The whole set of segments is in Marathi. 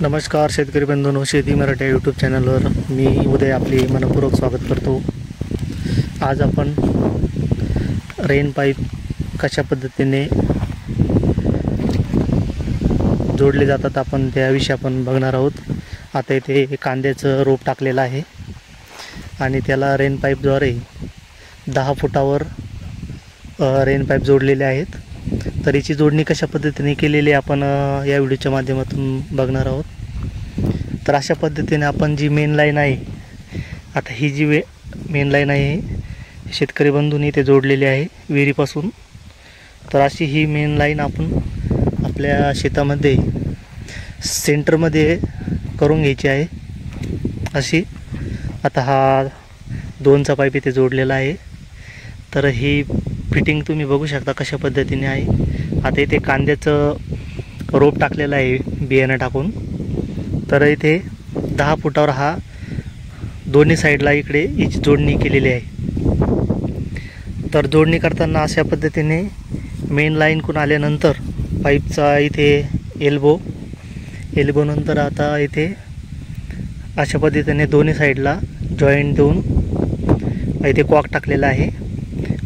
नमस्कार शेतकरी बंधूंनो, शेती मराठी यूट्यूब चॅनलवर मी उदय आपले मनपूर्वक स्वागत करतो। आज आपण रेन पाईप कशा पद्धतीने जोडले जातात आपण त्याविषयी आपण बघणार आहोत। आता इथे कांद्याचं रोप टाकलेलं आहे आणि त्याला रेन पाईपद्वारे 10 फुटावर रेन पाईप जोडलेले आहेत। तर याची जोडणी कशा पद्धतीने केलेली आपण या व्हिडिओच्या माध्यमातून बघणार आहोत। तर अशा पद्धतीने आपण जी मेन लाईन आहे, आता ही जी मेन लाईन आहे शेतकरी बंधूंनी ते जोडलेली आहे विहिरीपासून। तर अशी ही मेन लाईन आपण आपल्या शेतामध्ये सेंटरमध्ये करून घ्यायची आहे अशी। आता हा 2चा पाईप इथे जोडलेला आहे। तर ही फिटिंग तुम्ही बघू शकता कशा पद्धतीने आहे। आता इथे कांद्याचं रोप टाकलेलं आहे बियाणं टाकून। तर इथे 10 फुटावर हा दोन्ही साईडला इकडे याची जोडणी केलेली आहे। तर जोडणी करताना अशा पद्धतीने मेन लाईनकडून आल्यानंतर पाईपचा इथे एल्बो नंतर आता इथे अशा पद्धतीने दोन्ही साईडला जॉईंट देऊन इथे कॉक टाकलेला आहे,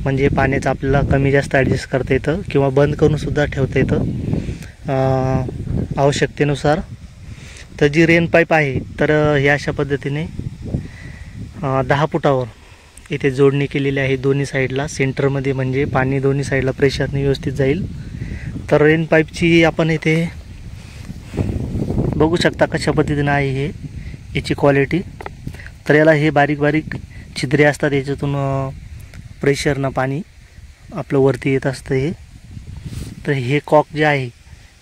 म्हणजे पाण्याचं आपल्याला कमी जास्त ॲडजस्ट करता येतं किंवा बंद करून सुद्धा ठेवता येतं आवश्यकतेनुसार। तर जी रेन पाईप आहे तर ह्या अशा पद्धतीने 10 फुटावर इथे जोडणी केलेली आहे दोन्ही साईडला सेंटरमध्ये, म्हणजे पाणी दोन्ही साईडला प्रेशरने व्यवस्थित जाईल। तर रेन पाईपची आपण इथे बघू शकता कशा पद्धतीने आहे हे याची क्वालिटी। तर याला हे बारीक बारीक छिद्रे असतात, याच्यातून प्रेशरनं पाणी आपलं वरती येत असतं हे। तर हे कॉक जे आहे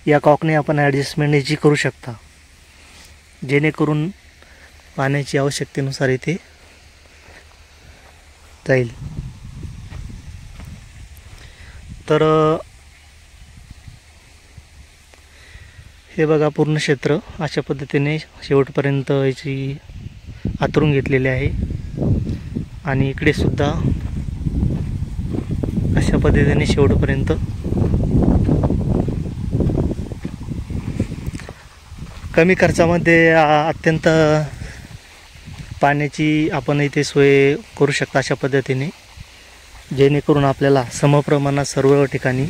या कॉकने आपण ॲडजस्टमेंट याची करू शकता, जेणेकरून पाण्याची आवश्यकतेनुसार इथे जाईल। तर हे बघा पूर्ण क्षेत्र अशा पद्धतीने शेवटपर्यंत याची आतरून घेतलेली आहे आणि इकडे सुद्धा अशा पद्धतीने शेवटपर्यंत कमी खर्चामध्ये अत्यंत पाण्याची आपण इथे सोय करू शकता अशा पद्धतीने, जेणेकरून आपल्याला समप्रमाणात सर्व ठिकाणी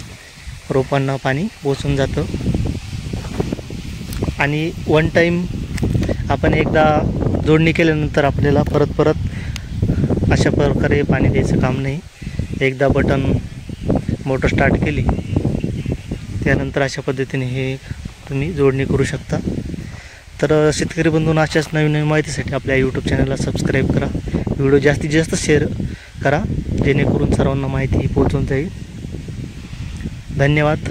रोपांना पाणी पोचून जातं। आणि वन टाईम आपण एकदा जोडणी केल्यानंतर आपल्याला परत अशा प्रकारे पाणी द्यायचं काम नाही। एकदा बटन मोटर स्टार्ट केली त्यानंतर अशा पद्धतीने हे तुम्ही जोडणी करू शकता। तर शेतकरी बंधूंना अशाच नवीन माहितीसाठी आपल्या यूट्यूब चॅनलला सबस्क्राईब करा, व्हिडिओ जास्तीत जास्त शेअर करा, जेणेकरून सर्वांना माहिती पोहोचून जाईल। धन्यवाद।